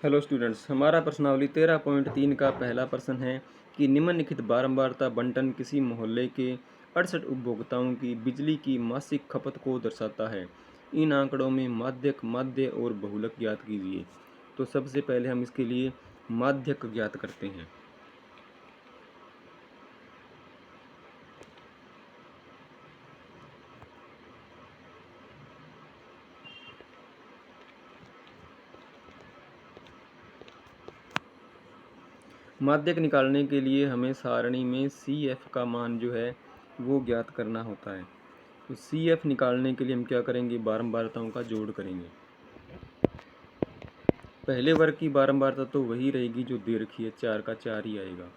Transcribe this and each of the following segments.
Hello students, हमारा प्रश्नावली 13.3 का पहला प्रश्न है कि निम्नलिखित बारंबारता बंटन किसी मोहल्ले के 68 उपभोक्ताओं की बिजली की मासिक खपत को दर्शाता है। इन आंकड़ों में माध्यक, माध्य और बहुलक ज्ञात कीजिए। तो सबसे पहले हम इसके लिए माध्यक ज्ञात करते हैं। माध्यक निकालने के लिए हमें सारणी में CF का मान जो है वो ज्ञात करना होता है। तो CF निकालने के लिए हम क्या करेंगे, बारंबारताओं का जोड़ करेंगे। पहले वर्ग की बारंबारता तो वही रहेगी जो दे रखी है, 4 का 4 ही आएगा।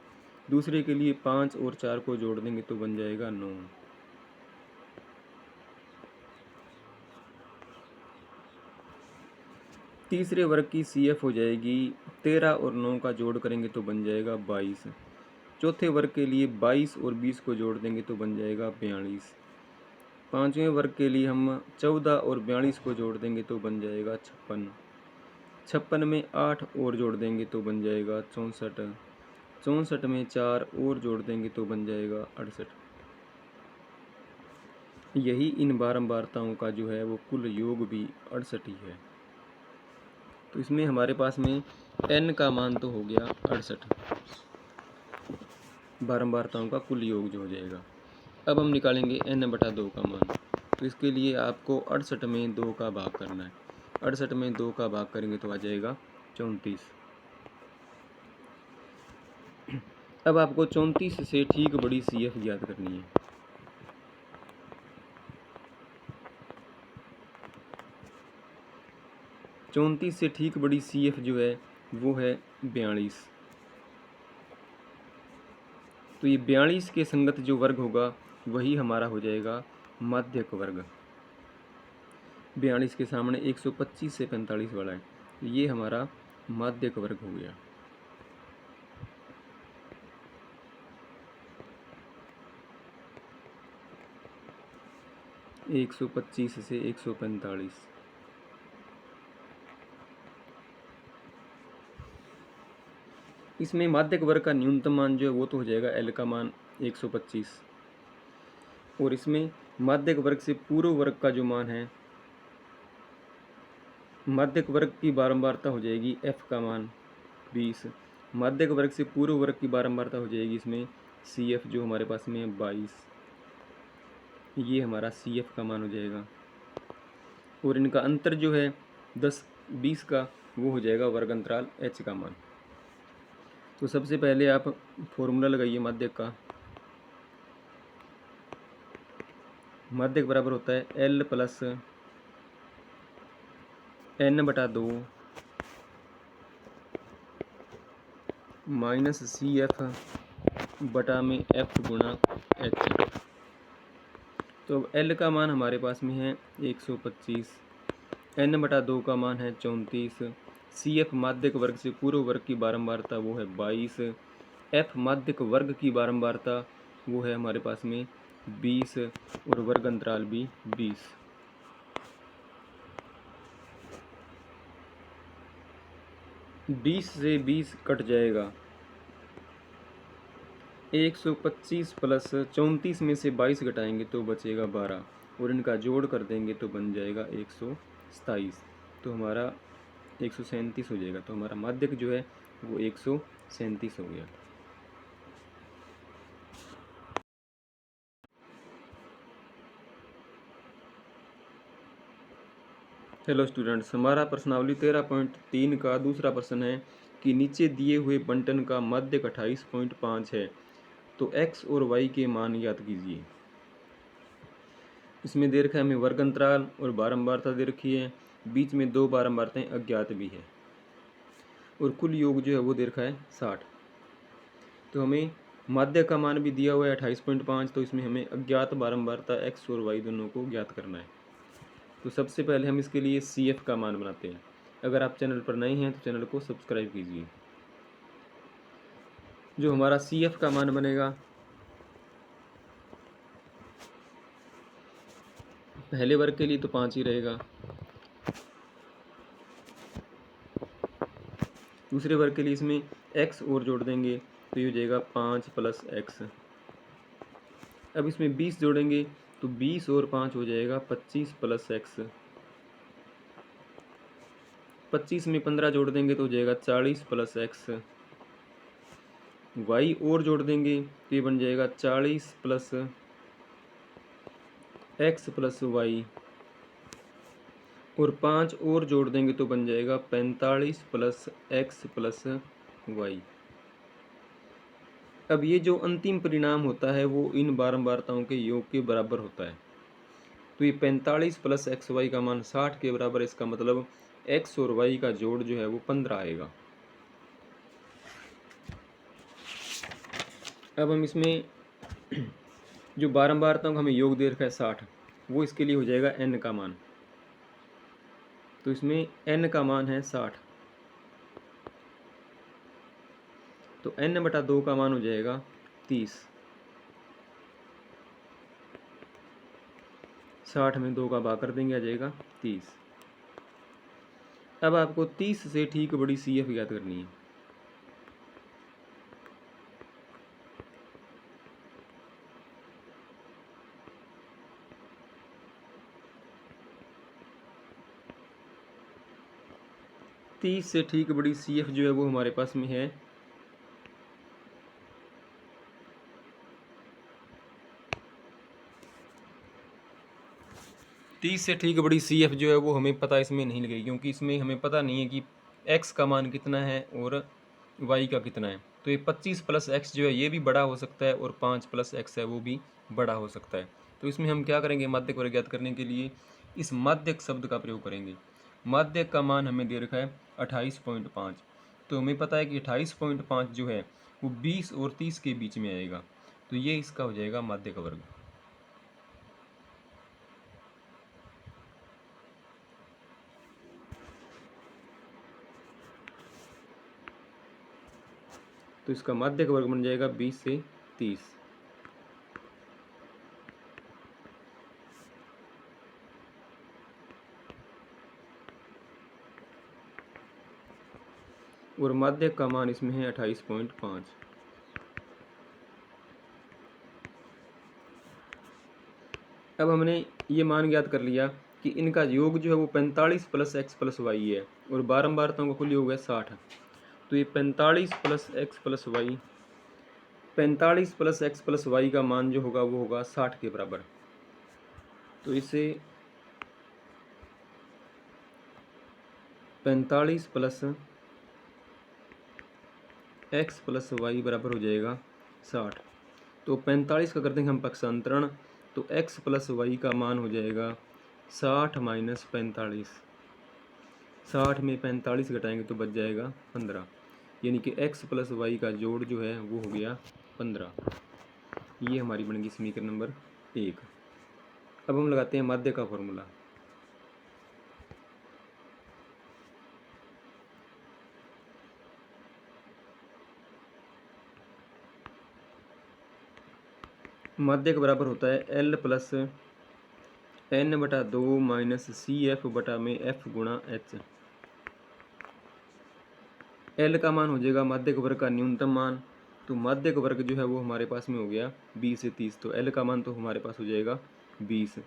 दूसरे के लिए 5 और 4 को जोड़ देंगे तो बन जाएगा 9। तीसरे वर्ग की CF हो जाएगी 13 और 9 का जोड़ करेंगे तो बन जाएगा 22। चौथे वर्ग के लिए 22 और 20 को जोड़ देंगे तो बन जाएगा 42। पाँचवें वर्ग के लिए हम 14 और 42 को जोड़ देंगे तो बन जाएगा 56। 56 में 8 और जोड़ देंगे तो बन जाएगा 64। 64 में 4 और जोड़ देंगे तो बन जाएगा 68। यही इन बारंबारताओं का जो है वो कुल योग भी 68 ही है। तो इसमें हमारे पास में n का मान तो हो गया 68, बारंबारताओं का कुल योग जो हो जाएगा। अब हम निकालेंगे n/2 का मान। तो इसके लिए आपको 68 में 2 का भाग करना है। 68 में 2 का भाग करेंगे तो आ जाएगा 34। अब आपको 34 से ठीक बड़ी CF ज्ञात करनी है। चौंतीस से ठीक बड़ी CF जो है वो है 42। तो ये 42 के संगत जो वर्ग होगा वही हमारा हो जाएगा माध्यक वर्ग। 42 के सामने 125 से 45 वाला है, तो ये हमारा माध्यक वर्ग हो गया। एक 125 से 145। इसमें माध्यक वर्ग का न्यूनतम मान जो है वो तो हो जाएगा L का मान 125, और इसमें माध्यक वर्ग से पूर्व वर्ग का जो मान है, माध्यक वर्ग की बारंबारता हो जाएगी F का मान 20। माध्यक वर्ग से पूर्व वर्ग की बारंबारता हो जाएगी इसमें CF जो हमारे पास में है 22। ये हमारा CF का मान हो जाएगा, और इनका अंतर जो है 10-20 का वो हो जाएगा वर्ग अंतराल H का मान। तो सबसे पहले आप फॉर्मूला लगाइए माध्यक का। माध्यक बराबर होता है L plus n/2 minus CF बटा में F गुणा H। तो अब L का मान हमारे पास में है 125, n/2 का मान है 34, CF माध्यक वर्ग से पूर्व वर्ग की बारंबारता वो है 22, F माध्यक वर्ग की बारंबारता वो है हमारे पास में 20, और वर्ग अंतराल भी 20। बीस से 20 कट जाएगा, 125 प्लस 34 में से 22 घटाएंगे तो बचेगा 12, और इनका जोड़ कर देंगे तो बन जाएगा 127। तो हमारा 137 हो जाएगा। तो हमारा माध्यक जो है वो 137 हो गया। हेलो स्टूडेंट्स, हमारा प्रश्नावली 13.3 का दूसरा प्रश्न है कि नीचे दिए हुए बंटन का माध्यक 28.5 है, तो x और y के मान ज्ञात कीजिए। इसमें दे रखा है हमें वर्ग अंतराल और बारंबारता दे रखी है, बीच में 2 बारंबारताएं अज्ञात भी है, और कुल योग जो है वो दे रखा है 60। तो हमें माध्यक का मान भी दिया हुआ है 28.5, तो इसमें हमें अज्ञात बारंबारता x और y दोनों को ज्ञात करना है। तो सबसे पहले हम इसके लिए CF का मान बनाते हैं। अगर आप चैनल पर नए हैं तो चैनल को सब्सक्राइब कीजिए। जो हमारा CF का मान बनेगा, पहले वर्ग के लिए तो 5 ही रहेगा, दूसरे वर्ग के लिए इसमें x और जोड़ देंगे तो ये हो जाएगा 5 + x। अब इसमें 20 जोड़ेंगे तो 20 और 5 हो जाएगा 25 + x। 25 में 15 जोड़ देंगे तो हो जाएगा 40 + x। y और जोड़ देंगे तो ये बन जाएगा 40 + x + y। और 5 और जोड़ देंगे तो बन जाएगा 45 + x + y। अब ये जो अंतिम परिणाम होता है वो इन बारंबारताओं के योग के बराबर होता है। तो ये 45 + xy का मान 60 के बराबर, इसका मतलब x और y का जोड़ जो है वो 15 आएगा। अब हम इसमें जो बारंबारताओं का हमें योग दे रखा है 60, वो इसके लिए हो जाएगा n का मान। तो इसमें n का मान है 60, तो n/2 का मान हो जाएगा 30। 60 में 2 का भाग कर देंगे, आ जाएगा 30। अब आपको 30 से ठीक बड़ी CF ज्ञात करनी है। तीस से ठीक बड़ी CF जो है वो हमारे पास में है 30 से ठीक बड़ी CF जो है वो हमें पता इसमें नहीं लगेगी, क्योंकि इसमें हमें पता नहीं है कि x का मान कितना है और y का कितना है। तो ये 25 + x जो है ये भी बड़ा हो सकता है और 5 + x है वो भी बड़ा हो सकता है। तो इसमें हम क्या करेंगे, माध्यक वर्ग ज्ञात करने के लिए इस माध्यक शब्द का प्रयोग करेंगे। माध्यक का मान हमें दे रखा है 28.5, तो हमें पता है कि 28.5 जो है वो 20 और 30 के बीच में आएगा, तो ये इसका हो जाएगा माध्यक वर्ग। तो इसका माध्यक वर्ग बन जाएगा 20 से 30। और माध्यक का मान इसमें है 28.5। अब हमने ये मान ज्ञात कर लिया कि इनका योग जो है वो 45 + x + y है और बारंबारताओं का कुल योग है 60। तो ये 45 + x + y, 45 + x + y का मान जो होगा वो होगा 60 के बराबर। तो इसे 45 + x + y बराबर हो जाएगा 60। तो 45 का कर देंगे हम पक्षांतरण, तो x + y का मान हो जाएगा 60 - 45। 60 में 45 घटाएंगे तो बच जाएगा 15, यानी कि x + y का जोड़ जो है वो हो गया 15। ये हमारी बन गई समीकरण नंबर 1। अब हम लगाते हैं माध्य का फॉर्मूला। माध्य के बराबर होता है L + n/2 - CF बटा में F गुणा H। L का मान हो जाएगा माध्यक वर्ग का न्यूनतम मान, तो माध्यक वर्ग जो है वो हमारे पास में हो गया 20 से 30, तो L का मान तो हमारे पास हो जाएगा 20।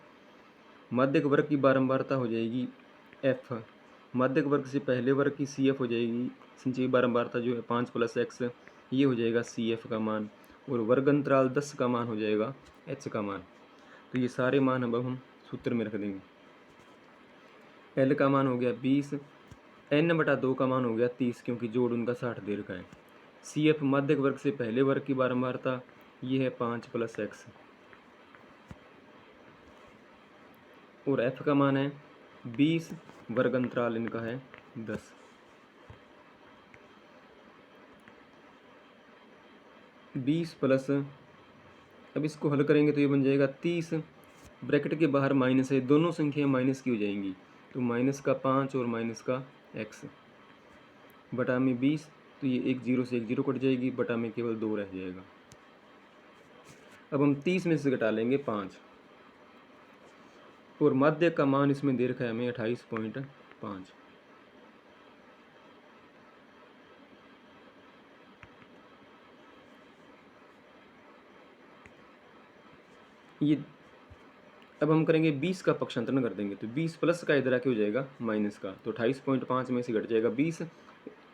माध्यक वर्ग की बारंबारता हो जाएगी F। माध्यक वर्ग से पहले वर्ग की CF हो जाएगी, संचयी बारंबारता जो है 5 + x, ये हो जाएगा CF का मान, और वर्ग अंतराल 10 का मान हो जाएगा H का मान। तो ये सारे मान अब हम सूत्र में रख देंगे। L का मान हो गया 20, n/2 का मान हो गया 30, क्योंकि जोड़ उनका 60 दे रखा है। CF माध्यक वर्ग से पहले वर्ग की बारंबारता ये है 5 + x, और F का मान है 20, वर्ग अंतराल इनका है 10। अब इसको हल करेंगे तो ये बन जाएगा 30, ब्रैकेट के बाहर माइनस है, दोनों संख्याएं माइनस की हो जाएंगी, तो -5 और -x बटा में 20, तो ये एक 0 से एक 0 कट जाएगी, बटा में केवल 2 रह जाएगा। अब हम 30 में से घटा लेंगे 5, और माध्य का मान इसमें दे रखा है हमें 28.5। ये अब हम करेंगे 20 का पक्षांतरण कर देंगे, तो 20 प्लस का इधर आके हो जाएगा माइनस का, तो 28.5 में से घट जाएगा 20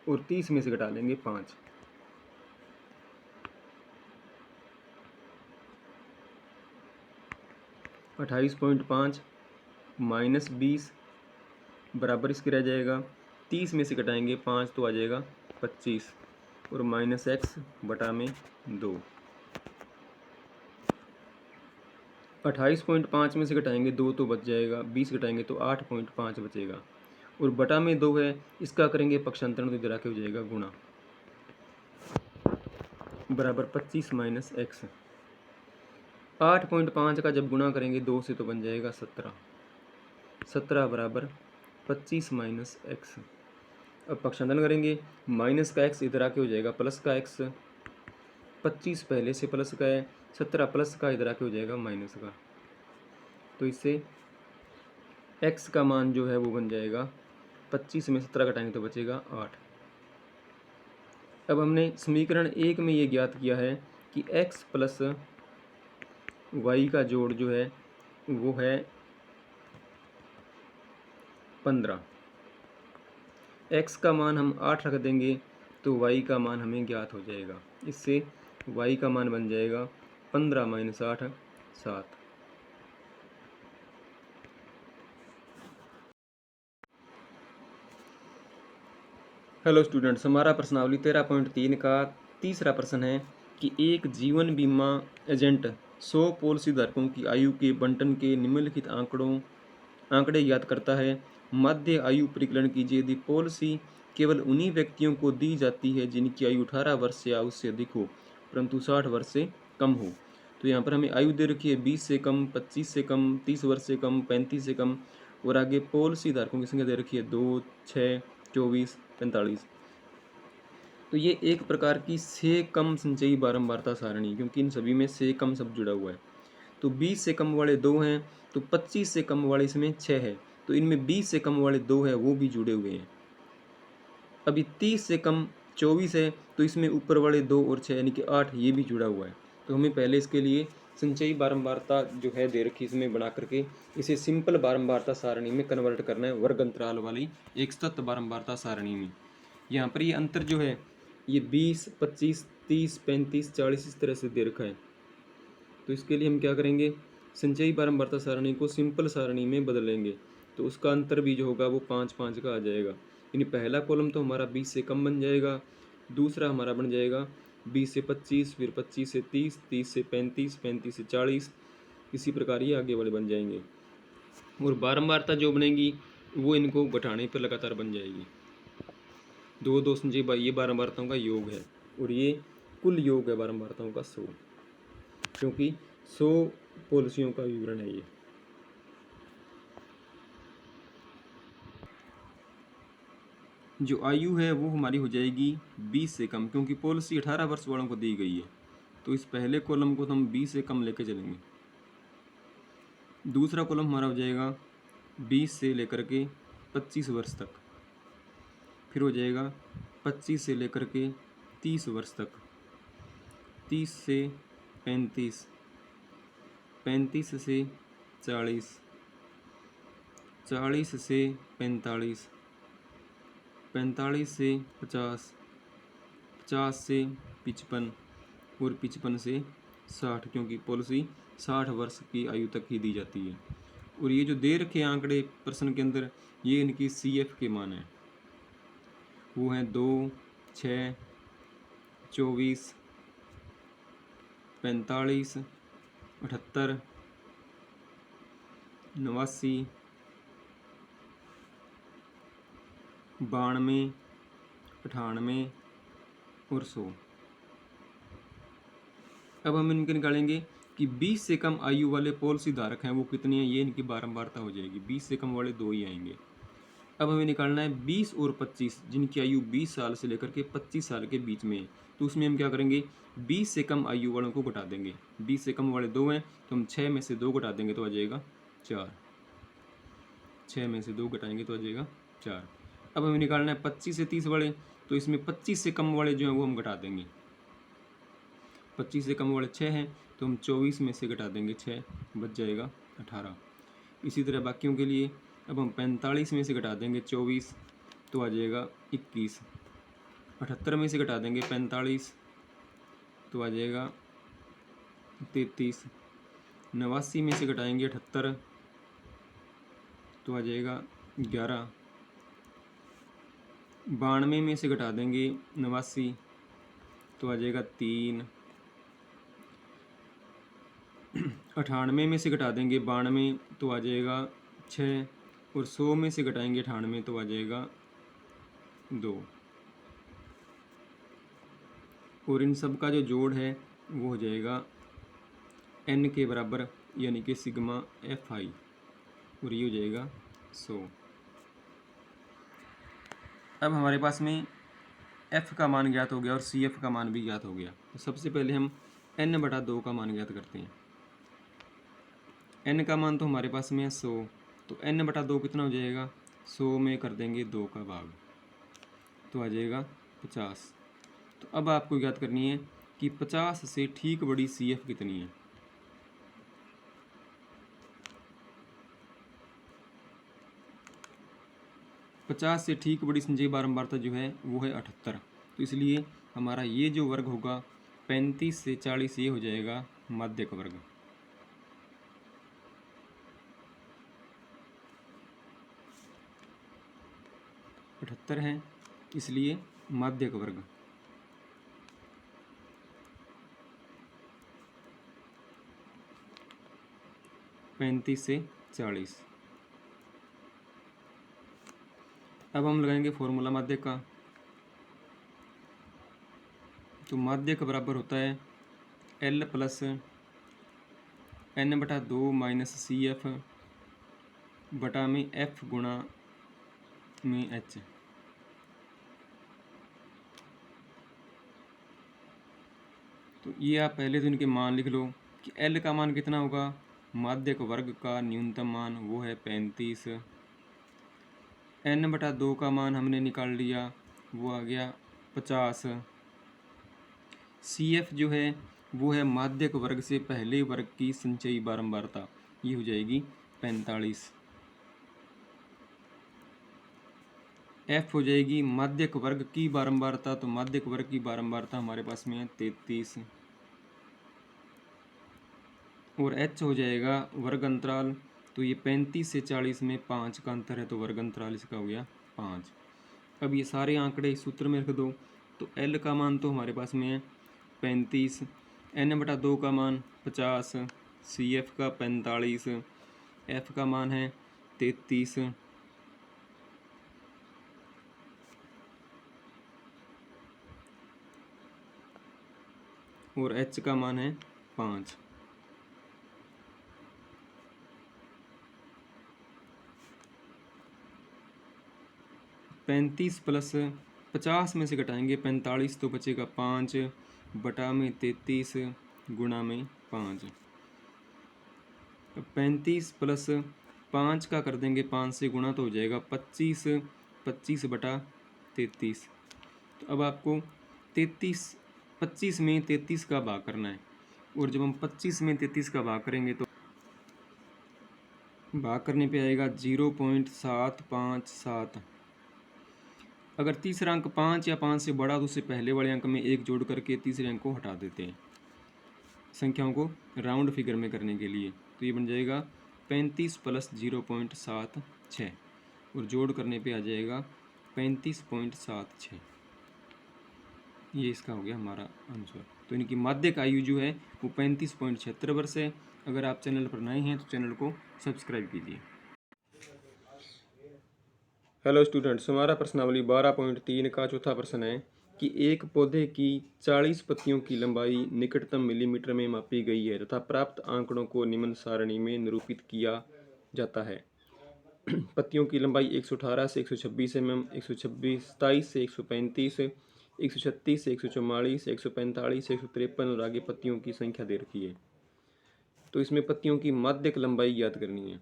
और 30 में से घटा लेंगे 5। 28.5 माइनस 20 बराबर इसके रह जाएगा, 30 में से घटाएंगे 5 तो आ जाएगा 25 और माइनस x बटा में 2। 28.5 में से घटाएंगे 2 तो बच जाएगा, 20 घटाएंगे तो 8.5 बचेगा और बटा में 2 है, इसका करेंगे पक्षांतरण तो इधर आके हो जाएगा गुणा, बराबर 25 माइनस एक्स। 8.5 का जब गुणा करेंगे 2 से तो बन जाएगा 17, 17 बराबर 25 माइनस एक्स। अब पक्षांतरण करेंगे, माइनस का एक्स इधर आके हो जाएगा प्लस का एक्स, 25 पहले से प्लस का है, 17 प्लस का इधर आके हो जाएगा माइनस का, तो इससे x का मान जो है वो बन जाएगा 25 में 17 घटाएंगे तो बचेगा 8। अब हमने समीकरण 1 में ये ज्ञात किया है कि x प्लस वाई का जोड़ जो है वो है 15। x का मान हम 8 रख देंगे तो y का मान हमें ज्ञात हो जाएगा, इससे y का मान बन जाएगा 15 माइनस 8 7। हेलो स्टूडेंट्स, हमारा प्रश्नावली 13.3 का तीसरा प्रश्न है कि एक जीवन बीमा एजेंट 100 पॉलिसी धारकों की आयु के बंटन के निम्नलिखित आंकड़े ज्ञात करता है। मध्य आयु परिकलन कीजिए यदि पॉलिसी केवल उन्हीं व्यक्तियों को दी जाती है जिनकी आयु 18 वर्ष या उससे अधिक हो परंतु 60 वर्ष से कम हो। तो यहाँ पर हमें आयु दे रखी है 20 से कम, 25 से कम, 30 वर्ष से कम, 35 से कम और आगे पॉलिसी धारकों की संख्या दे रखी है 2, 6, 24, 45। तो ये एक प्रकार की से कम संचयी बारंबारता सारणी, क्योंकि इन सभी में से कम शब्द जुड़ा हुआ है। तो 20 से कम वाले 2 हैं, तो 25 से कम वाले इसमें 6 है, तो इनमें 20 से कम वाले 2 है वो भी जुड़े हुए हैं। अभी 30 से कम 24 है, तो इसमें ऊपर वाले 2 और 6 यानी कि 8 ये भी जुड़ा हुआ है। तो हमें पहले इसके लिए संचयी बारंबारता जो है दे रखी इसमें बना करके इसे सिंपल बारंबारता सारणी में कन्वर्ट करना है, वर्ग अंतराल वाली एक सतत बारंबारता सारणी में। यहाँ पर ये अंतर जो है ये 20, 25, 30, 35, 40 इस तरह से दे रखा है। तो इसके लिए हम क्या करेंगे, संचयी बारंबारता सारणी को सिंपल सारणी में बदलेंगे, तो उसका अंतर भी जो होगा वो 5, 5 का आ जाएगा। यानी पहला कॉलम तो हमारा 20 से कम बन जाएगा, दूसरा हमारा बन जाएगा 20 से 25, फिर 25 से 30, 30 से 35, 35 से 40, इसी प्रकार ये आगे वाले बन जाएंगे। और बारंबारता जो बनेगी वो इनको घटाने पर लगातार बन जाएगी। 2, 2 संचयी ये बारंबारताओं का योग है और ये कुल योग है बारंबारताओं का 100, क्योंकि 100 पॉलिसियों का विवरण है ये। जो आयु है वो हमारी हो जाएगी 20 से कम, क्योंकि पॉलिसी 18 वर्ष वालों को दी गई है, तो इस पहले कॉलम को तो हम 20 से कम लेके चलेंगे। दूसरा कॉलम हमारा हो जाएगा 20 से लेकर के 25 वर्ष तक, फिर हो जाएगा 25 से लेकर के 30 वर्ष तक, 30 से 35, 35 से 40, 40 से 45, 45 से 50, 50 से 55 और 55 से 60, क्योंकि पॉलिसी 60 वर्ष की आयु तक ही दी जाती है। और ये जो दे रखे आंकड़े प्रश्न के अंदर ये इनकी CF के मान हैं, वो हैं 2, 6, 24, 45, 78, 89, 92, 98 और 100। अब हम इनके निकालेंगे कि 20 से कम आयु वाले पॉलिसी धारक हैं वो कितने हैं, ये इनकी बारंबारता हो जाएगी। 20 से कम वाले 2 ही आएंगे। अब हमें निकालना है 20 और 25 जिनकी आयु 20 साल से लेकर के 25 साल के बीच में है। तो उसमें हम क्या करेंगे, 20 से कम आयु वालों को घटा देंगे। 20 से कम वाले 2 हैं तो हम 6 में से 2 घटा देंगे तो आ जाएगा 4, 6 में से 2 घटाएंगे तो आ जाएगा 4। अब हमें निकालना है 25 से 30 वाले, तो इसमें 25 से कम वाले जो हैं वो हम घटा देंगे। 25 से कम वाले 6 हैं तो हम 24 में से घटा देंगे 6, बच जाएगा 18। इसी तरह बाकियों के लिए अब हम 45 में से घटा देंगे 24, तो आ जाएगा 21। 78 में से घटा देंगे 45, तो आ जाएगा 33। 89 में से घटाएंगे 78, तो आ जाएगा 11। 92 में से घटा देंगे 89, तो आ जाएगा 3। 98 में से घटा देंगे 92, तो आ जाएगा 6। और 100 में से घटाएंगे 98, तो आ जाएगा 2। और इन सब का जो जोड़ है वो हो जाएगा n के बराबर, यानी कि सिग्मा fi, और ये हो जाएगा 100। अब हमारे पास में f का मान ज्ञात हो गया और cf का मान भी ज्ञात हो गया। तो सबसे पहले हम n/2 का मान ज्ञात करते हैं। n का मान तो हमारे पास में है 100, तो n/2 कितना हो जाएगा? 100 में कर देंगे 2 का भाग, तो आ जाएगा 50। तो अब आपको ज्ञात करनी है कि 50 से ठीक बड़ी cf कितनी है। पचास से ठीक बड़ी संचयी बारंबारता जो है वो है 78। तो इसलिए हमारा ये जो वर्ग होगा 35 से 40, ये हो जाएगा माध्यक वर्ग। अठहत्तर है, इसलिए माध्यक वर्ग। पैंतीस से 40। अब हम लगाएंगे फॉर्मूला माध्यक का। तो माध्यक बराबर होता है L plus n/2 minus CF बटा में F गुणा में H। तो ये आप पहले तो इनके मान लिख लो कि L का मान कितना होगा। माध्यक वर्ग का न्यूनतम मान वो है 35। n/2 का मान हमने निकाल लिया, वो आ गया 50। CF जो है वो है माध्यक वर्ग से पहले वर्ग की संचयी बारंबारता, ये हो जाएगी 45। F हो जाएगी माध्यक वर्ग की बारंबारता, तो माध्यक वर्ग की बारंबारता हमारे पास में है 33। और H हो जाएगा वर्ग अंतराल। तो ये 35 से 40 में 5 का अंतर है, तो वर्ग अंतराल इसका हो गया 5। अब ये सारे आंकड़े इस सूत्र में रख दो। तो L का मान तो हमारे पास में है 35, n/2 का मान 50, CF का 45, F का मान है 33, और H का मान है 5। पैंतीस प्लस 50 में से घटाएंगे 45, तो बचेगा 5 बटा में 33 गुणा में 5। 35 प्लस 5 का कर देंगे 5 से गुणा, तो हो जाएगा 25, 25 बटा 33। तो अब आपको 25 में 33 का भाग करना है, और जब हम 25 में 33 का भाग करेंगे तो भाग करने पे आएगा 0.757। अगर तीसरा अंक 5 या 5 से बड़ा तो उससे पहले वाले अंक में 1 जोड़ करके तीसरे अंक को हटा देते हैं, संख्याओं को राउंड फिगर में करने के लिए। तो ये बन जाएगा 35 प्लस 0.76, और जोड़ करने पे आ जाएगा 35.76। ये इसका हो गया हमारा आंसर। तो इनकी माध्यक आयु जो है वो 35.76 वर्ष है। अगर आप चैनल पर नए हैं तो चैनल को सब्सक्राइब कीजिए। हेलो स्टूडेंट्स, हमारा प्रश्नावली 12.3 का चौथा प्रश्न है कि एक पौधे की 40 पत्तियों की लंबाई निकटतम मिलीमीटर में मापी गई है तथा प्राप्त आंकड़ों को निम्न सारणी में निरूपित किया जाता है। पत्तियों की लंबाई 118 से 126 mm, 127 से 135, 136 से 144, 145 से 153 और आगे पत्तियों की संख्या दे रखी है। तो इसमें पत्तियों की माध्यक लंबाई ज्ञात करनी है।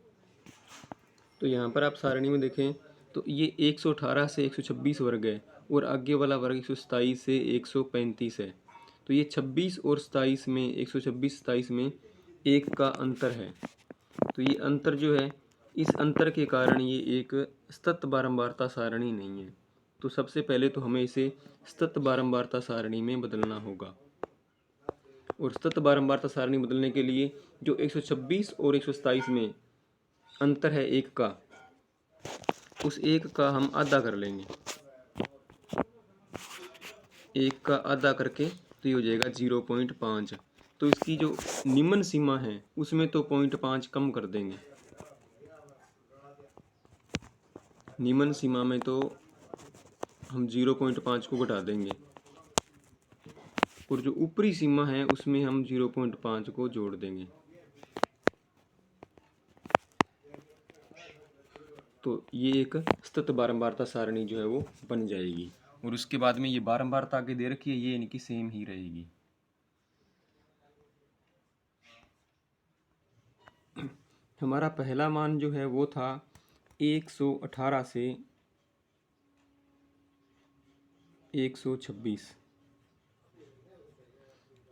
तो यहाँ पर आप सारणी में देखें तो ये 118 से 126 वर्ग है, और आगे वाला वर्ग 127 से 135 है। तो ये 26 और 27 में 126-27 में 1 का अंतर है। तो ये अंतर जो है, इस अंतर के कारण ये एक सतत बारंबारता सारणी नहीं है। तो सबसे पहले तो हमें इसे सतत बारंबारता सारणी में बदलना होगा। और सतत बारंबारता सारणी बदलने के लिए जो 126 और 127 में अंतर है 1 का, उस 1 का हम आधा कर लेंगे। 1 का आधा करके तो ये हो जाएगा 0.5। तो इसकी जो निम्न सीमा है उसमें तो 0.5 कम कर देंगे। निम्न सीमा में तो हम 0.5 को घटा देंगे और जो ऊपरी सीमा है उसमें हम 0.5 को जोड़ देंगे। तो ये एक सतत बारंबारता सारणी जो है वो बन जाएगी। और उसके बाद में ये बारंबारता आगे दे रखी है, ये इनकी सेम ही रहेगी। हमारा पहला मान जो है वो था 118 से 126।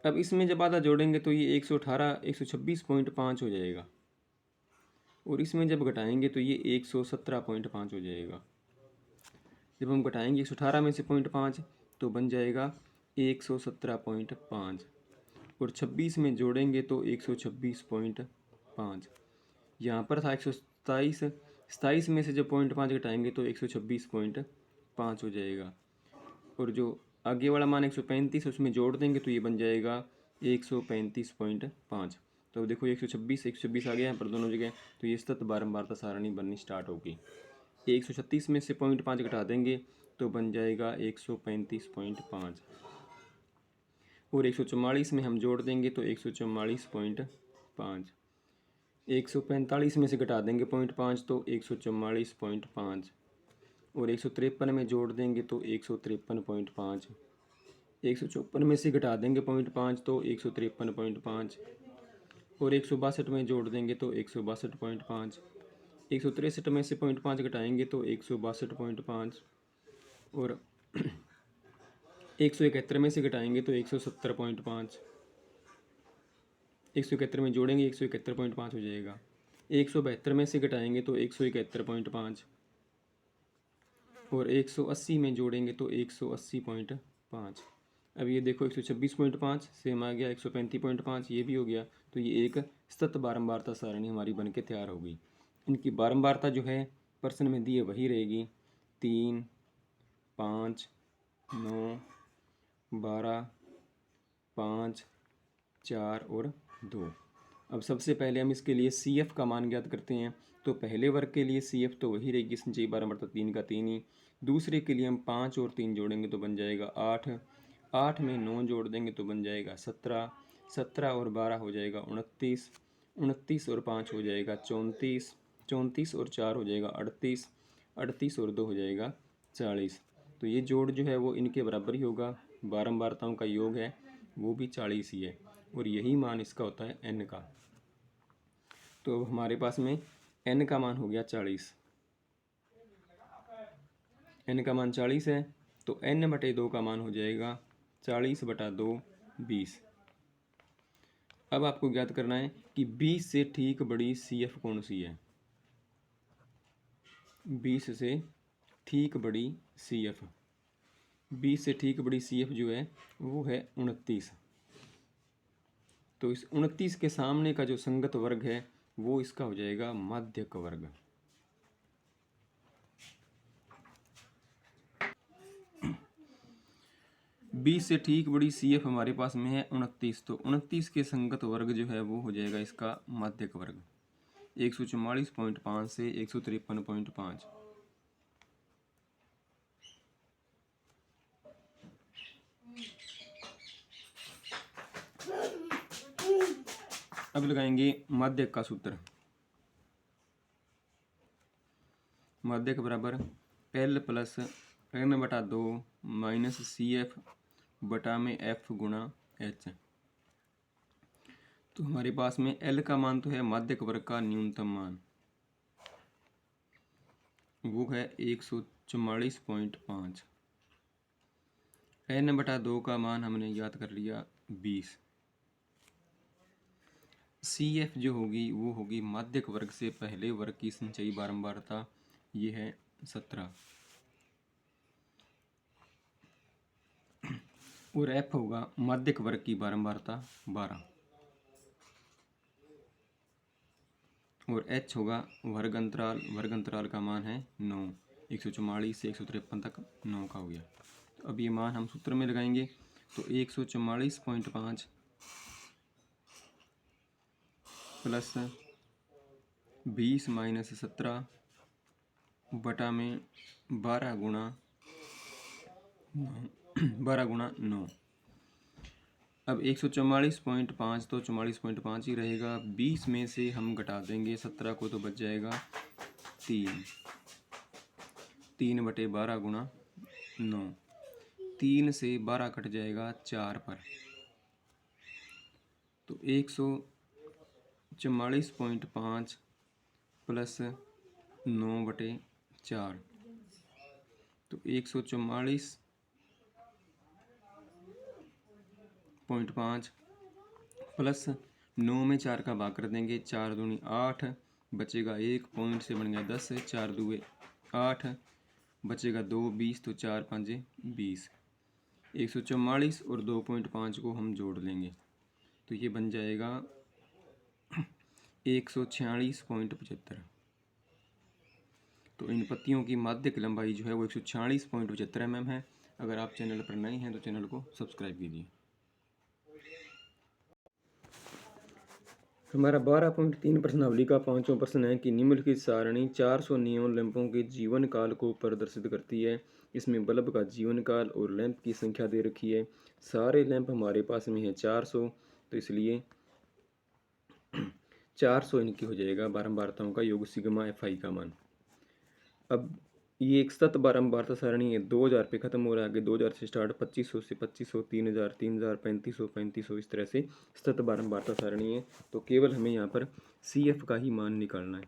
अब इसमें जब आधा जोड़ेंगे तो ये 118 126.5 हो जाएगा और इसमें जब घटाएंगे तो ये 117.5 हो जाएगा। जब हम घटाएंगे 118 में से 0.5 तो बन जाएगा 117.5 और 26 में जोड़ेंगे तो 126.5। यहाँ पर था 127, 27 में से जब 0.5 घटाएंगे तो 126.5 हो जाएगा। और जो आगे वाला मान 135 उसमें जोड़ देंगे तो ये बन जाएगा 135.5। तो देखो 126 आ गया यहाँ पर दोनों जगह, तो ये सतत बारंबारता सारणी बननी स्टार्ट होगी। 136 में से 0.5 घटा देंगे तो बन जाएगा 135.5 और 144 में हम जोड़ देंगे तो 144.5। 145 में से घटा देंगे 0.5 तो 144.5 और 153 में जोड़ देंगे तो 153.5। 154 में से घटा देंगे 0.5 तो 153.5 और 162 में जोड़ देंगे तो 162.5। 163 में से 0.5 घटाएंगे तो 162.5 और 171 में से घटाएंगे तो 170.5। 171 में जोड़ेंगे 171.5 हो जाएगा। 172 में से घटाएंगे तो 171.5 और 180 में जोड़ेंगे तो 180.5। अब ये देखो 126.5 सेम आ गया, 135.5 ये भी हो गया। तो ये एक सतत बारंबारता सारणी हमारी बन के तैयार हो गई। इनकी बारंबारता जो है प्रश्न में दी है वही रहेगी, 3, 5, 9, 12, 5, 4 और 2। अब सबसे पहले हम इसके लिए CF का मान ज्ञात करते हैं। तो पहले वर्ग के लिए CF तो वही रहेगी, संचयी बारंबारता 3 का 3 ही। दूसरे के लिए हम 5 और 3 जोड़ेंगे तो बन जाएगा 8। 8 में 9 जोड़ देंगे तो बन जाएगा 17। 17 और 12 हो जाएगा 29। 29 और 5 हो जाएगा 34। 34 और 4 हो जाएगा 38। 38 और 2 हो जाएगा 40। तो ये जोड़ जो है वो इनके बराबर ही होगा। बारंबारताओं का योग है वो भी 40 ही है और यही मान इसका होता है n का। तो हमारे पास में n का मान हो गया 40। n का मान 40 है तो n/2 का मान हो जाएगा 40/2 20। अब आपको ज्ञात करना है कि 20 से ठीक बड़ी CF कौन सी है। 20 से ठीक बड़ी CF, 20 से ठीक बड़ी CF जो है वो है 29। तो इस 29 के सामने का जो संगत वर्ग है वो इसका हो जाएगा माध्यक वर्ग। बीस से ठीक बड़ी CF हमारे पास में है 29। तो 29 के संगत वर्ग जो है वो हो जाएगा इसका माध्यक वर्ग 144.5 से 153.5। अब लगाएंगे माध्यक का सूत्र। माध्यक बराबर L plus n/2 minus CF बटा में F गुणा H। तो हमारे पास में L का मान तो है माध्यक वर्ग का न्यूनतम मान, वो है 144.5। n/2 का मान हमने ज्ञात कर लिया 20। CF जो होगी वो होगी माध्यक वर्ग से पहले वर्ग की संचयी बारंबारता, ये है 17, और F होगा माध्यक वर्ग की बारंबारता 12, और H होगा वर्ग अंतराल का मान है 9, 144 से 153 तक 9 का हो गया। तो अब ये मान हम सूत्र में लगाएंगे, तो 144.5 प्लस 20 माइनस 17 बटा में 12 गुणा 9। अब 144.5 तो 44.5 ही रहेगा, 20 में से हम घटा देंगे 17 को तो बच जाएगा 3/12 गुणा 9, 3 से 12 कट जाएगा 4 पर, तो 144.5 प्लस 9/4, तो 144.5 प्लस 9 में 4 का भाग कर देंगे, 4 दूनी 8, बचेगा 1, पॉइंट से बन गया 10, 4 दूए 8, बचेगा 2, 20, तो 4 5 20। 144 और 2.5 को हम जोड़ लेंगे तो ये बन जाएगा 146.75। तो इन पत्तियों की माध्यक लंबाई जो है वो 146.75 mm है। अगर आप चैनल पर नए हैं तो चैनल को सब्सक्राइब कीजिए। हमारा 12.3 प्रश्नावली का 5वां प्रश्न है कि निम्नलिखित सारणी 400 नियॉन लैंपों के जीवन काल को प्रदर्शित करती है। इसमें बल्ब का जीवन काल और लैंप की संख्या दे रखी है। सारे लैंप हमारे पास में है 400, तो इसलिए 400 इनकी हो जाएगा बारंबारताओं का योग सिग्मा FI का मान। अब ये एक सतत बारंबारता सारणी है, 2000 पे खत्म हो रहा है, आगे 2000 से स्टार्ट, 2500 से 2500, 3000, 3000, 3500, 3500, इस तरह से सतत बारंबारता सारणी है। तो केवल हमें यहाँ पर CF का ही मान निकालना है।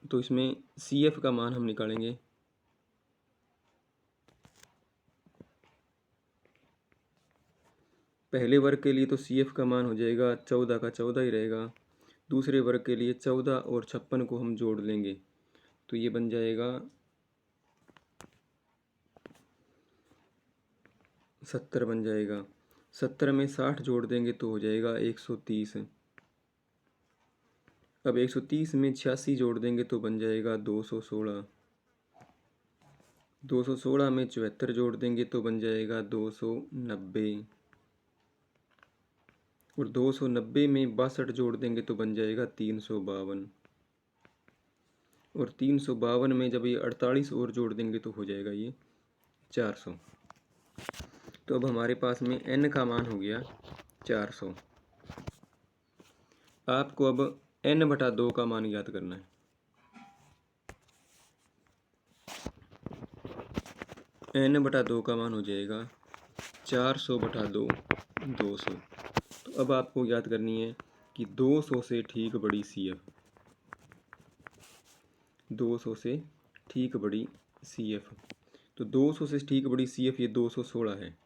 तो इसमें CF का मान हम निकालेंगे, पहले वर्ग के लिए तो CF का मान हो जाएगा 14 का 14 ही रहेगा। दूसरे वर्ग के लिए 14 और 56 को हम जोड़ लेंगे तो ये बन जाएगा 70 बन जाएगा। 70 में 60 जोड़ देंगे तो हो जाएगा 130। अब 130 में 86 जोड़ देंगे तो बन जाएगा 216। 216 में 74 जोड़ देंगे तो बन जाएगा 290, और 290 में 62 जोड़ देंगे तो बन जाएगा 352, और 352 में जब ये 48 और जोड़ देंगे तो हो जाएगा ये 400। तो अब हमारे पास में n का मान हो गया 400। आपको अब n/2 का मान ज्ञात करना है। n/2 का मान हो जाएगा 400/2, 200। तो अब आपको याद करनी है कि 200 से ठीक बड़ी CF, 200 से ठीक बड़ी CF। तो 200 से ठीक बड़ी CF ये 216 है।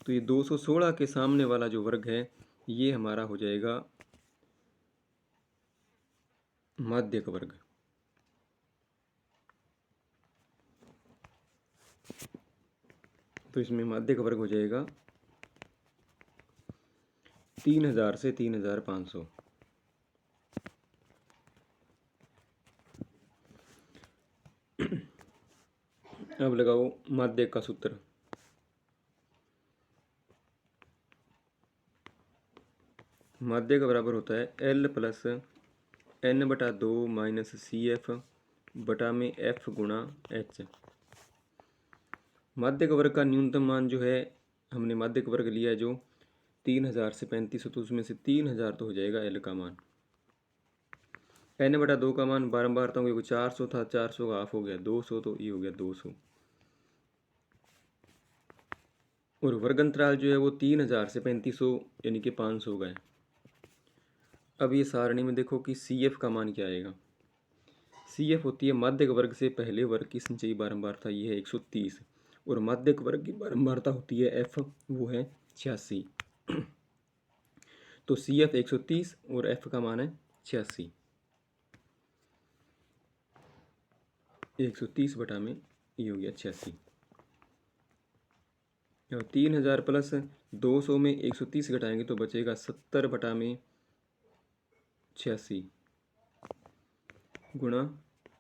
तो ये 216 के सामने वाला जो वर्ग है ये हमारा हो जाएगा माध्यक वर्ग। तो इसमें माध्यक वर्ग हो जाएगा 3000 से 3500। अब लगाओ माध्यक का सूत्र। माध्यक बराबर होता है L plus n/2 minus CF बटा में F गुणा H। माध्यक वर्ग का न्यूनतम मान जो है, हमने माध्यक वर्ग लिया है जो 3000 से 3500, तो उसमें से 3000 तो हो जाएगा L का मान। n/2 का मान बारंबारताओं क्योंकि 400 था, 400 का हाफ हो गया 200, तो ये हो गया 200। और वर्ग अंतराल जो है वो 3000 से 3500 यानी कि 500 गए। अब ये सारणी में देखो कि CF का मान क्या आएगा। CF होती है माध्यक वर्ग से पहले वर्ग की संचयी बारंबारता, ये है 130, और माध्यक वर्ग की बारंबारता होती है F, वो है 86। तो CF 130 और F का मान है 86। 130 बटा में ये हो गया 86। और 3000 प्लस 200 में 130 घटाएंगे तो बचेगा 70 बटा में 86 गुणा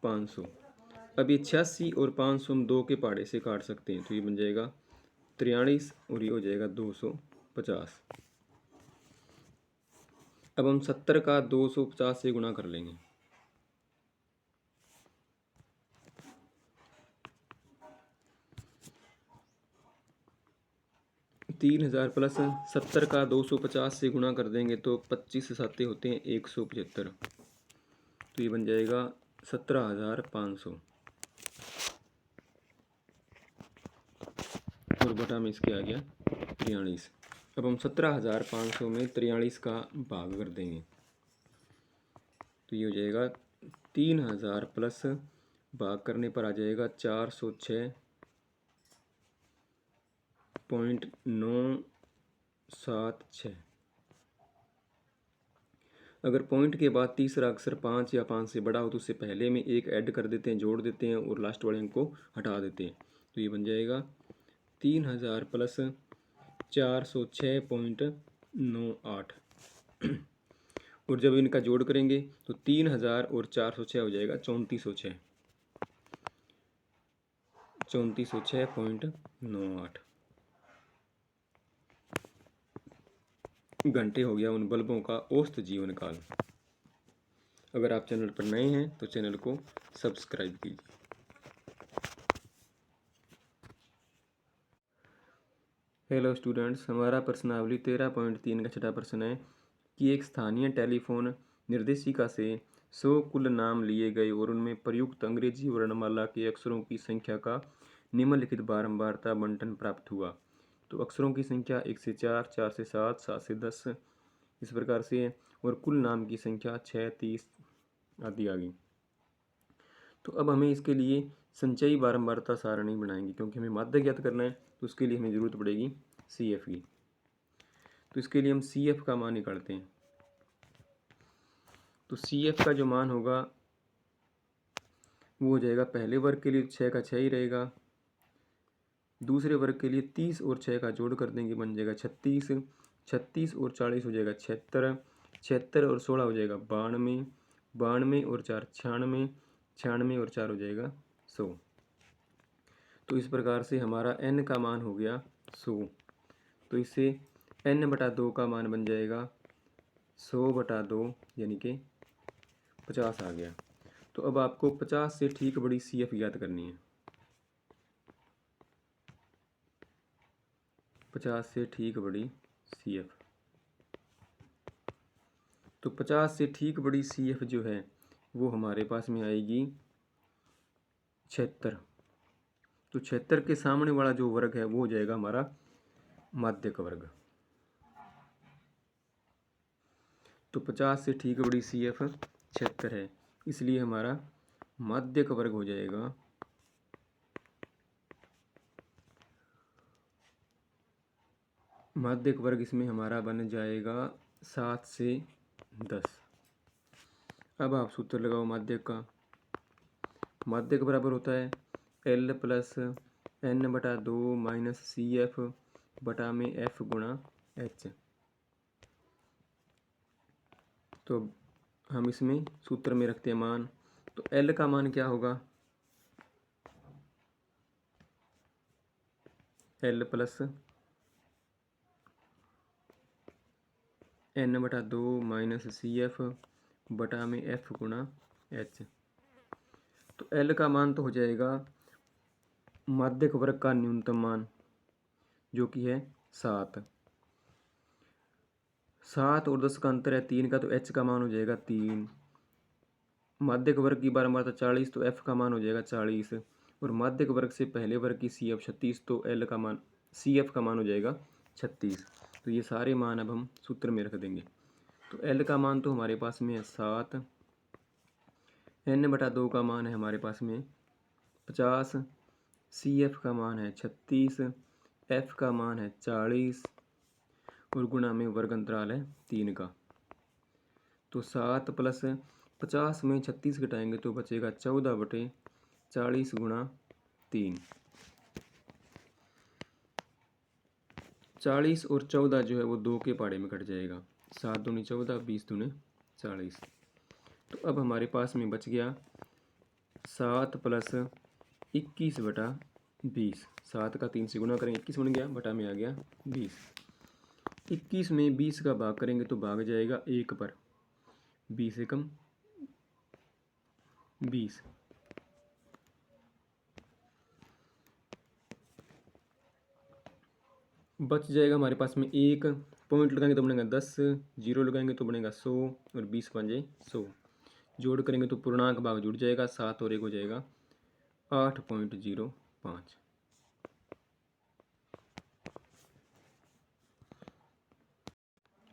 500। अब ये 86 और 500 हम 2 के पहाड़े से काट सकते हैं, तो ये बन जाएगा 43 और ये हो जाएगा 250। अब हम 70 का 250 से गुणा कर लेंगे। तीन 3000 प्लस 70 का 250 से गुणा कर देंगे तो 25 साते होते हैं 175, तो ये बन जाएगा 17,500 और बटा में इसके आ गया 43। अब हम 17,500 में 43 का भाग कर देंगे तो ये हो जाएगा 3000 प्लस भाग करने पर आ जाएगा 406.976। अगर पॉइंट के बाद तीसरा अक्षर 5 या 5 से बड़ा हो तो उससे पहले में एक ऐड कर देते हैं, जोड़ देते हैं और लास्ट वाले अंक को हटा देते हैं, तो ये बन जाएगा 3000 प्लस 406.98। और जब इनका जोड़ करेंगे तो 3000 और 406 हो जाएगा 3406, 3406.98 घंटे हो गया उन बल्बों का औसत जीवन काल। अगर आप चैनल पर नए हैं तो चैनल को सब्सक्राइब कीजिए। हेलो स्टूडेंट्स, हमारा प्रश्नावली 13.3 का छठा प्रश्न है कि एक स्थानीय टेलीफोन निर्देशिका से 100 कुल नाम लिए गए और उनमें प्रयुक्त अंग्रेजी वर्णमाला के अक्षरों की संख्या का निम्नलिखित बारंबारता बंटन प्राप्त हुआ। तो अक्षरों की संख्या 1 से 4, 4 से 7, 7 से 10 इस प्रकार से है, और कुल नाम की संख्या 6, 30 आदि आ गई। तो अब हमें इसके लिए संचयी बारंबारता सारणी बनाएंगे, क्योंकि हमें माध्य ज्ञात करना है तो उसके लिए हमें ज़रूरत पड़ेगी CF की। तो इसके लिए हम CF का मान निकालते हैं। तो CF का जो मान होगा वो हो जाएगा, पहले वर्ग के लिए 6 का 6 ही रहेगा, दूसरे वर्ग के लिए 30 और 6 का जोड़ कर देंगे बन जाएगा 36, 36 और 40 हो जाएगा 76, 76 और 16 हो जाएगा 92, 92 और 4 96, 96 और 4 हो जाएगा 100। तो इस प्रकार से हमारा n का मान हो गया 100। तो इससे n/2 का मान बन जाएगा 100/2 यानी कि 50 आ गया। तो अब आपको 50 से ठीक बड़ी CF ज्ञात करनी है। 50 से ठीक बड़ी CF, तो 50 से ठीक बड़ी CF जो है वो हमारे पास में आएगी 76। तो 76 के सामने वाला जो वर्ग है वो हो जाएगा हमारा माध्यक वर्ग। तो 50 से ठीक बड़ी CF 76 है, इसलिए हमारा माध्यक वर्ग हो जाएगा माध्यक वर्ग इसमें हमारा बन जाएगा 7 से 10। अब आप सूत्र लगाओ माध्यक का। माध्यक बराबर होता है L plus n/2 minus CF बटा में F गुणा H। तो हम इसमें सूत्र में रखते हैं मान। तो L का मान क्या होगा, L plus n/2 minus CF बटा में F गुणा H। तो L का मान तो हो जाएगा माध्यक वर्ग का न्यूनतम मान जो कि है 7। 7 और 10 का अंतर है 3 का, तो H का मान हो जाएगा 3। माध्यक वर्ग की बारंबारता 40, तो F का मान हो जाएगा 40। और माध्यक वर्ग से पहले वर्ग की CF 36, तो L का मान CF का मान हो जाएगा 36। तो ये सारे मान अब हम सूत्र में रख देंगे। तो L का मान तो हमारे पास में है 7, n/2 का मान है हमारे पास में 50, CF का मान है 36, F का मान है 40 और गुणा में वर्ग अंतराल है 3 का। तो 7 + 50 में 36 घटाएंगे तो बचेगा 14/40 गुणा 3। 40 और 14 जो है वो 2 के पहाड़े में कट जाएगा। 7 दूनी 14, 20 दूने 40। तो अब हमारे पास में बच गया 7 + 21/20। 7 का 3 से गुणा करेंगे 21 बन गया, बटा में आ गया 20। 21 में 20 का भाग करेंगे तो भाग जाएगा 1 पर। 20 एकम 20। बच जाएगा हमारे पास में 1 पॉइंट लगाएंगे तो बनेगा 10, 0 लगाएंगे तो बनेगा 100 और 20 बन जाए 100। जोड़ करेंगे तो पूर्णांक भाग जुड़ जाएगा, 7 और 1 हो जाएगा 8.05।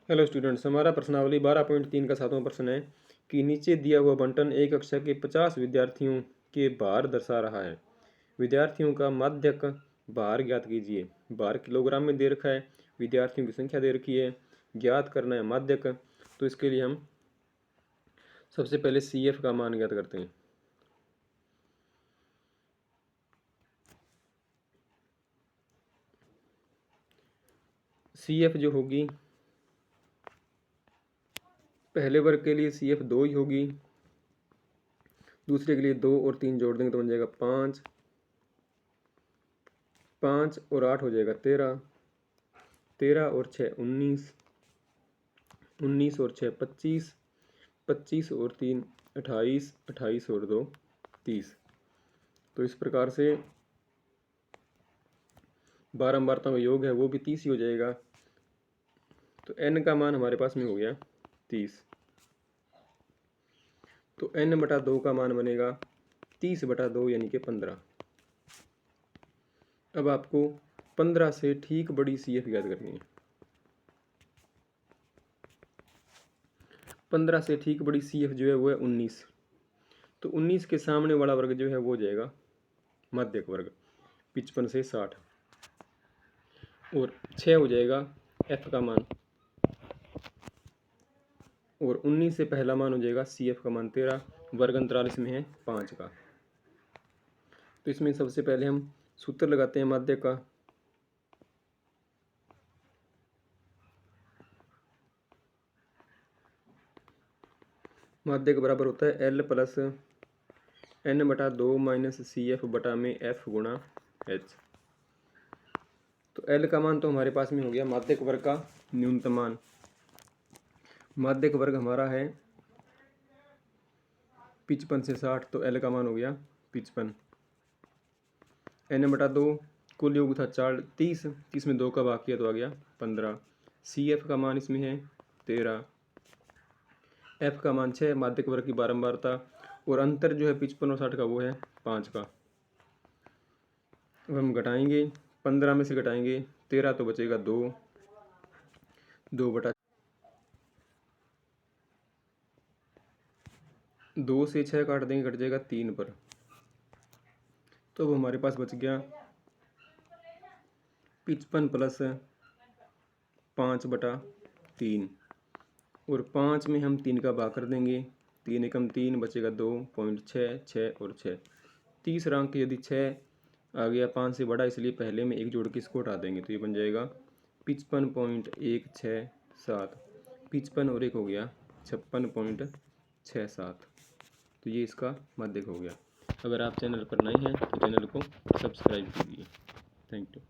हेलो स्टूडेंट्स, हमारा प्रश्नावली 12.3 का 7वां प्रश्न है कि नीचे दिया हुआ बंटन एक कक्षा के 50 विद्यार्थियों के भार दर्शा रहा है। विद्यार्थियों का माध्यक भार ज्ञात कीजिए। भार किलोग्राम में दे रखा है, विद्यार्थियों की संख्या दे रखी है, ज्ञात करना है माध्यक। तो इसके लिए हम सबसे पहले CF का मान ज्ञात करते हैं। CF जो होगी, पहले वर्ग के लिए CF 2 ही होगी, दूसरे के लिए 2 और 3 जोड़ देंगे तो बन जाएगा 5, 5 और 8 हो जाएगा 13, 13 और 6 19, 19 और 6 25, 25 और 3 28, 28 और 2 30। तो इस प्रकार से बारंबारता में योग है वो भी 30 ही हो जाएगा। तो n का मान हमारे पास में हो गया 30। तो n/2 का मान बनेगा 30/2 यानी कि 15। अब आपको 15 से ठीक बड़ी CF ज्ञात करनी है। 15 से ठीक बड़ी CF जो है वो है 19। तो 19 के सामने वाला वर्ग जो है वो हो जाएगा माध्यक वर्ग 55 से 60 और 6 हो जाएगा F का मान और 19 से पहला मान हो जाएगा CF का मान 13। वर्ग अंतराल इसमें है 5 का। तो इसमें सबसे पहले हम सूत्र लगाते हैं माध्यक का। माध्यक बराबर होता है L + n/2 - CF बटा में F गुणा H। तो L का मान तो हमारे पास में हो गया माध्यक वर्ग का न्यूनतम मान। माध्यक वर्ग हमारा है 55 से 60, तो L का मान हो गया 55। n/2 कुल योग था 30, 30 में 2 का भाग किया तो आ गया 15। CF का मान इसमें है 13, F का मान 6 माध्यक वर्ग की बारंबारता और अंतर जो है 55 और 60 का वो है 5 का। अब हम घटाएंगे, 15 में से घटाएंगे 13 तो बचेगा 2, 2 से 6 काट देंगे, कट जाएगा 3 पर। तो अब हमारे पास बच गया 55 + 5/3 और 5 में हम 3 का भाग कर देंगे, 3 एकम 3 बचेगा 2.6, 6 और 6। तीसरा अंक यदि 6 आ गया 5 से बड़ा, इसलिए पहले में एक जोड़ के इसको हटा देंगे तो ये बन जाएगा 55.167। 55 और 1 हो गया 56.67। तो ये इसका माध्यक हो गया। अगर आप चैनल पर नए हैं तो चैनल को सब्सक्राइब कीजिए। Thank you.